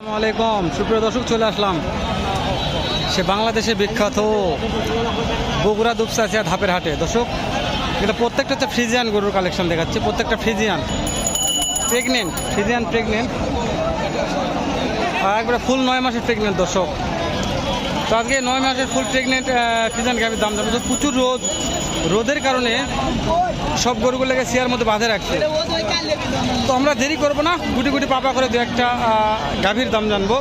আসসালামু আলাইকুম সুপ্রিয় দর্শক, চলে আসলাম সে বাংলাদেশের বিখ্যাত বগুড়া দুপচাচিয়া ধাপের হাটে। দর্শক, এটা প্রত্যেকটা হচ্ছে ফ্রিজিয়ান গরুর কালেকশন দেখাচ্ছে। প্রত্যেকটা ফ্রিজিয়ান প্রেগনেন্ট একবারে ফুল 9 মাসের প্রেগনেন্ট। দর্শক, তো আজকে 9 মাসের ফুল প্রেগনেন্ট ফ্রিজিয়ান গাভীর দাম জানবো। প্রচুর রোদের কারণে সব গরুগুলোকে চেয়ার মধ্যে বাঁধে রাখছে। তো আমরা দেরি করবো না, গুটি গুটি পাপা করে দু একটা গাভীর দাম জানবো।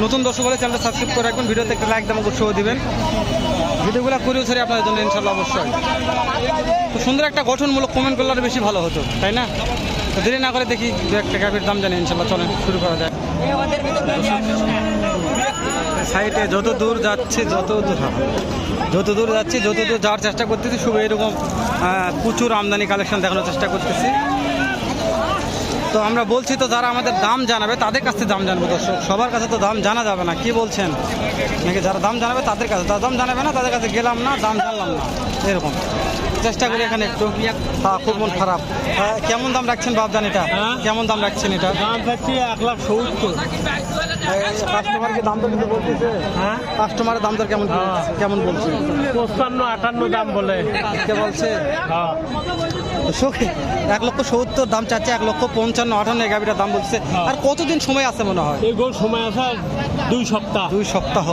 নতুন দর্শক হলে চ্যানেলটা সাবস্ক্রাইব করে রাখবেন, ভিডিওতে একটা লাইক দাম উৎসাহ দিবেন। ভিডিওগুলো করেও ছাড়ি আপনাদের জন্য ইনশাল্লাহ অবশ্যই। তো সুন্দর একটা গঠনমূলক কমেন্ট করলে আরও বেশি ভালো হতো, তাই না? তো দেরি না করে দেখি দু একটা গাভীর দাম জানি ইনশাল্লাহ। চলেন শুরু করা যায়। সাইডে যত দূর যাচ্ছে যত দূর যাওয়ার চেষ্টা করতেছি, শুভ এরকম প্রচুর আমদানি কালেকশন দেখানোর চেষ্টা করতেছি। তো আমরা বলছি তো যারা আমাদের দাম জানাবে তাদের কাছ থেকে দাম জানবো। দর্শক, সবার কাছে তো দাম জানা যাবে না, কি বলছেন নাকি? যারা দাম জানাবে তাদের কাছে, যারা দাম জানাবে না তাদের কাছে গেলাম না, দাম জানলাম না, এরকম চেষ্টা করি এখানে একটু। খুব মন খারাপ। কেমন দাম রাখছেন বাবজান এটা? কেমন দাম রাখছেন এটা? দাম পাচ্ছি 1,70,000। কাস্টমারকে দাম দর কিন্তু বলতেছে। হ্যাঁ, কাস্টমারের দাম দর কেমন বলছে? 55-58 দাম বলে কে বলছে? হ্যাঁ, 1,70,000 দাম চাচ্ছে, 1,55,58 এই গাভীটার দাম বলছে। আর কতদিন সময় আছে মনে হয়? এগুলো সময় আছে 2 সপ্তাহ। 2 সপ্তাহ।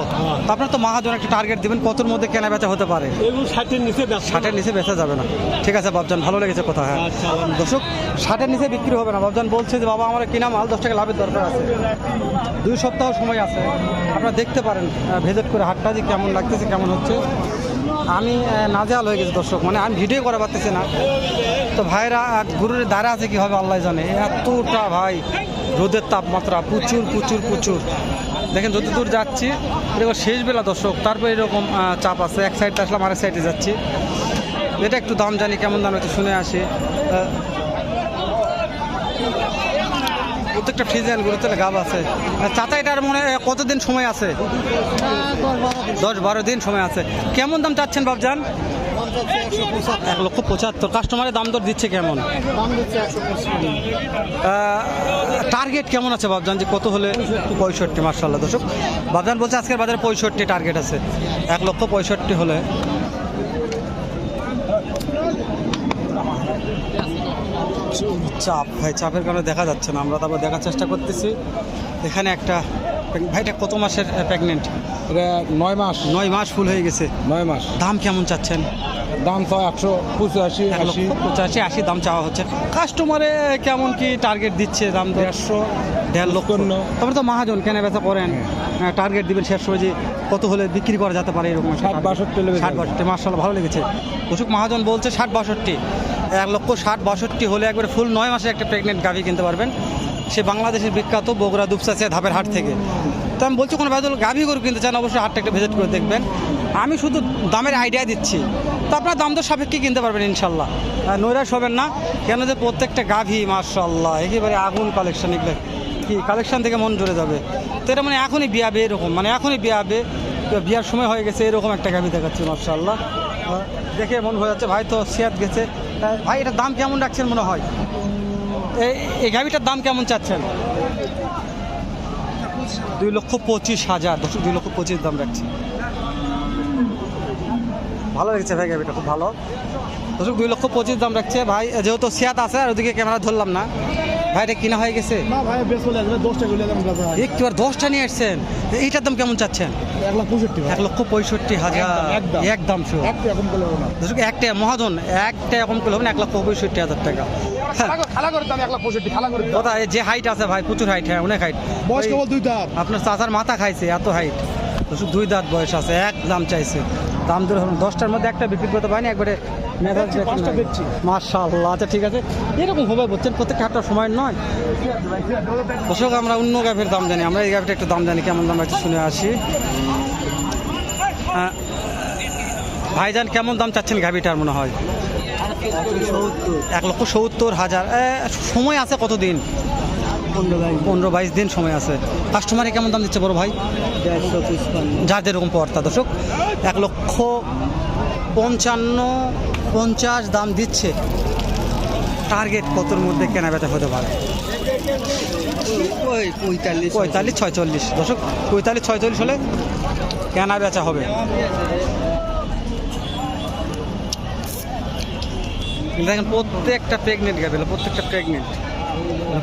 আপনার তো মহাজন একটা টার্গেট দিবেন, কতর মধ্যে কেনা বেচা হতে পারে? এগুলো 60-এর নিচে 60-এর নিচে বেচা যাবে না। ঠিক আছে বাবজান, ভালো লেগেছে কথা। হ্যাঁ আচ্ছা, দর্শক, 60-এর নিচে বিক্রি হবে না। বাবজান বলছে যে বাবা আমার কিনা মাল 10 টাকা লাভের দরকার আছে, 2 সপ্তাহ সময় আছে। আপনারা দেখতে পারেন ভিজিট করে হাটটা যে কেমন লাগতেছে, কেমন হচ্ছে। আমি নাজেহাল হয়ে গেছি দর্শক, মানে আমি ভিডিও করা পারতেছি না। তো ভাইরা গরুর দ্বারা আছে কীভাবে আল্লাহ জানে। এতটা ভাই রোদের তাপমাত্রা প্রচুর। দেখেন যত দূর যাচ্ছি, এরকম শেষ বেলা দর্শক, তারপরে এরকম চাপ আছে। এক সাইডে আসলাম, আরেক সাইডে যাচ্ছি। এটা একটু দাম জানি, কেমন দাম হচ্ছে শুনে আসি। প্রত্যেকটা ফ্রিজিয়ান গরু তো গাব আছে। চাচা, এটার মনে কতদিন সময় আছে? 10-12 দিন সময় আছে। কেমন দাম চাচ্ছেন বাবজান? 1,75,000। কাস্টমারের দাম দর দিচ্ছে কেমন? টার্গেট কেমন আছে বাবজান, যে কত হলে? 65। মার্শাল্লাহ দর্শক, বাবজান বলছে আজকের বাজারে 65 টার্গেট আছে। 1,65,000 হলে চাপ ভাই, চাপের কারণে দেখা যাচ্ছে না। আমরা তারপর দেখার চেষ্টা করতেছি। এখানে একটা ভাইটা কত মাসের প্রেগনেন্ট? এটা 9 মাস। 9 মাস ফুল হয়ে গেছে। 9 মাস। দাম কেমন চাচ্ছেন? দাম তো 185, 80। 1,85,000 দাম চাওয়া হচ্ছে। কাস্টমারে কেমন কি টার্গেট দিচ্ছে? দাম 1.5 লক্ষ। তারপরে তো মহাজন কেনা বেচা করেন, টার্গেট দিবেন শেষ সময় যে কত হলে বিক্রি করা যেতে পারে, এরকম 60-62। মার্শাল্লাহ, ভালো লেগেছে দর্শক। মহাজন বলছে 60-62। 1,60,62 হলে একবারে ফুল 9 মাসে একটা প্রেগনেন্ট গাভী কিনতে পারবেন সে বাংলাদেশের বিখ্যাত বগুড়া দুপচাচিয়া ধাপের হাট থেকে। তো আমি বলছি কোনো ভাই গাভী গরু কিনতে চান অবশ্যই হাটটা একটা ভিজিট করে দেখবেন। আমি শুধু দামের আইডিয়া দিচ্ছি, তো আপনার দাম দর সাপেক্ষে কিনতে পারবেন ইনশাল্লাহ। নৈরাশ হবেন না, কেন যে প্রত্যেকটা গাভী মাশাআল্লাহ একেবারে আগুন কালেকশন। এগুলো কি কালেকশন থেকে মন জুড়ে যাবে। তো এটা মানে এখনই বিয়াবে, এরকম মানে এখনই বিয়ার সময় হয়ে গেছে, এরকম একটা গাভী দেখাচ্ছি মাশাআল্লাহ। দেখে মন হয়ে যাচ্ছে ভাই তো সিয়াত গেছে। ভাই এটার দাম কেমন রাখছেন মনে হয়? এই গাভীটার দাম কেমন চাচ্ছেন? 2,25,000। 2,25,000 দাম রাখছি। ভালো লেগেছে ভাই গাভীটা, খুব ভালো। 2,25,000 দাম রাখছে ভাই, যেহেতু সিয়াত আছে আর ওদিকে ক্যামেরা ধরলাম না। ভাই এটা কিনা হয়ে গেছে? না ভাই, বেশ চলে আসবে 10 টাকা একটু আর 10টা নিয়ে আসছেন। এইটার দাম কেমন চাচ্ছেন? 1,65,000। 1,65,000 একদম শুরু। একটা এখন বলে হবে না দর্শক, একটা মহাজন একটা এখন করলে হবে না, 1,65,000 টাকা। খালা করে দাম 1,65,000 খালা করে কথা যে হাইট আছে ভাই, প্রচুর হাইট। হ্যাঁ, অনেক হাইট। বয়স কেবল 2 দাঁত। আপনার চাচার মাথা খাইছে, এত হাইট। দর্শক, 2 দাঁত বয়স আছে, এক দাম চাইছে। দাম ধরে 10টার মধ্যে একটা বিক্রি করতে পারিনি, একবারে মাশাআল্লাহ। আচ্ছা ঠিক আছে, এরকম হবে বুঝছেন, প্রত্যেকটা হাটটার সময় নয়। দর্শক, আমরা অন্য গাভীর দাম জানি, আমরা এই গাভীটা একটু দাম জানি, কেমন দাম আছে শুনে আসি। ভাইজান কেমন দাম চাচ্ছেন গাভীটার মনে হয়? 1,70,000। সময় আছে কতদিন? 15-22 দিন সময় আছে। কাস্টমারে কেমন দাম দিচ্ছে বড় ভাই? 150 যার যেরকম পড়তা। দর্শক, 1,55,50 দাম দিচ্ছে। টার্গেট কতর মধ্যে কেনা বেচা হতে পারে? পঁয়তাল্লিশ 46 দর্শক 45 46 হলে কেনা বেচা হবে। দেখেন প্রত্যেকটা প্রেগনেন্ট গাভি,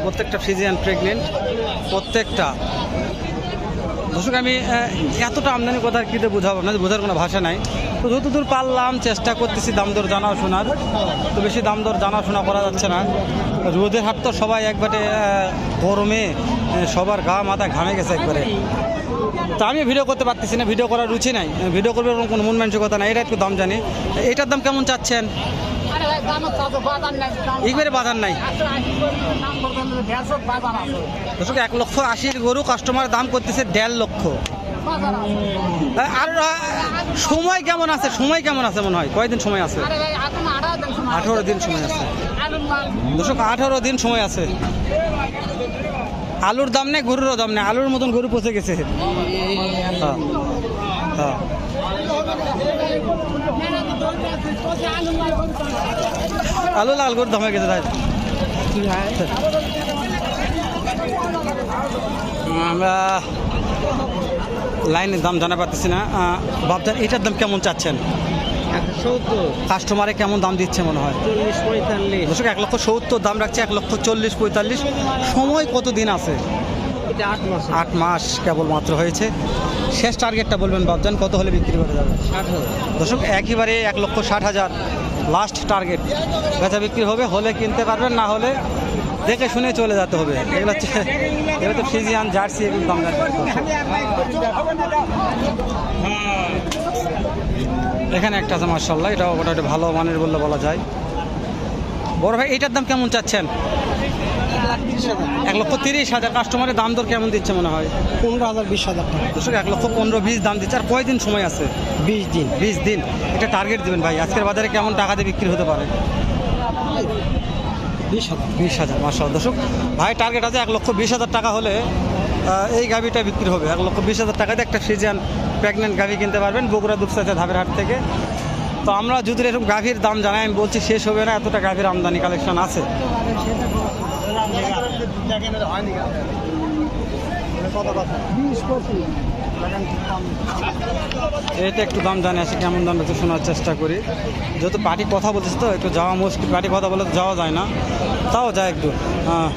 প্রত্যেকটা ফ্রিজিয়ান প্রেগনেন্ট প্রত্যেকটা। দর্শক আমি এতটা আমদানি কথা আর কিতে বোঝাবো না, বোঝার কোনো ভাষা নাই। তো যতদূর পারলাম চেষ্টা করতেছি দাম দর জানাশোনার, তো বেশি দাম দর জানাশোনা করা যাচ্ছে না। রোদের হাট তো সবাই একবারে গরমে সবার গা মাথা ঘামে গেছে একবারে। তো আমি ভিডিও করতে পারতেছি না, ভিডিও করার রুচি নাই, ভিডিও করবে এরকম কোনো মন মানসিকতা নাই। এটা একটু দাম জানি, এটার দাম কেমন চাচ্ছেন? একবারে বাজার নাই দর্শক, 1,80,000 গরু কাস্টমার দাম করতেছে 1.5 লক্ষ। আর সময় কেমন আছে? সময় কেমন আছে মনে হয়? কয়দিন সময় আছে? 18 দিন সময় আছে দর্শক, 18 দিন সময় আছে। আলুর দাম নেই, গরুরও দাম নেই, আলুর মতন গরু পচে গেছে। হ্যাঁ হ্যাঁ, আলু লাল গরুর দাম হয়ে গেছে তাই। আমরা লাইনের দাম জানা পারতেছি না। বাবজান এটার দাম কেমন চাচ্ছেন? কাস্টমারে কেমন দাম দিচ্ছে মনে হয়? 40-45। দর্শক 1,70,000 দাম রাখছে, 1,40,45। সময় কত দিন আছে? 8 মাস কেবলমাত্র হয়েছে। শেষ টার্গেটটা বলবেন বাবজান, কত হলে বিক্রি করে যাবে? 60,000। দর্শক একেবারে 1,60,000 লাস্ট টার্গেট। বেচা বিক্রি হবে, হলে কিনতে পারবেন, না হলে দেখে শুনে চলে যেতে হবে। এগুলো হচ্ছে, এগুলো তো ফ্রিজিয়ান জার্সি, এগুলো দাম রাখবে। এখানে একটা আছে মার্শাল্লাহ, এটাও মোটামুটি ভালো মানের বললে বলা যায়। বড় ভাই এটার দাম কেমন চাচ্ছেন? 1,30,000। কাস্টমারের দাম দর কেমন দিচ্ছে মনে হয়? 15,000 20,000 টাকা। দর্শক 1,15,20 দাম দিচ্ছে। আর কয়দিন সময় আছে? 20 দিন। 20 দিন। এটা টার্গেট দেবেন ভাই, আজকের বাজারে কেমন টাকা দিয়ে বিক্রি হতে পারে? 20,000 মাশাআল্লাহ। দর্শক ভাই টার্গেট আছে 1,20,000 টাকা হলে এই গাভিটা বিক্রি হবে। 1,20,000 টাকাতে একটা ফ্রিজিয়ান প্রেগনেন্ট গাভি কিনতে পারবেন বগুড়া দুপসাইতে ধাবের হাট থেকে। তো আমরা যদি এরকম গাভীর দাম জানাই, আমি বলছি শেষ হবে না, এতটা গাভীর আমদানি কালেকশন আছে। এটা একটু দাম জানে আসে, কেমন দাম একটু শোনার চেষ্টা করি। যেহেতু পার্টি কথা বলতেছে তো একটু যাওয়া মুশকিল, পার্টি কথা বলে তো যাওয়া যায় না, তাও যায় একটু। হ্যাঁ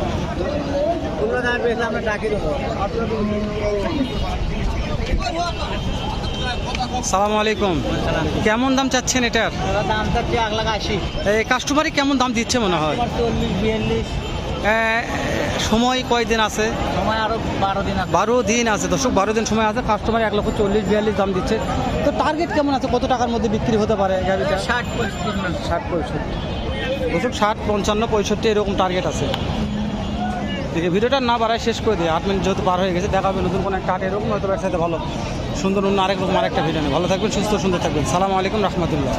সালামু আলাইকুম। কেমন দাম চাচ্ছেন এটার? দাম চাচ্ছি 1,80,000। এই কাস্টমারই কেমন দাম দিচ্ছে মনে হয়? 40-42। সময় কয়দিন আছে? সময় আরো 12 দিন আছে। 12 দিন আছে দর্শক, 12 দিন সময় আছে। কাস্টমার 1,40,42 দাম দিচ্ছে। তো টার্গেট কেমন আছে? কত টাকার মধ্যে বিক্রি হতে পারে গাড়িটা? 60-65। দর্শক 60, 55, 65 এরকম টার্গেট আছে। দেখে ভিডিওটা না বাড়ায় শেষ করে দিই, 8 মিনিট যেহেতু পার হয়ে গেছে। দেখা হবে নতুন কোনো একটা এরকম হয়তো একসাথে ভালো সুন্দর অন্য আরেক রকম আরেকটা ভিডিও নেই। ভালো থাকবেন, সুস্থ সুন্দর থাকবেন। সালামু আলাইকুম রহমতুল্লাহ।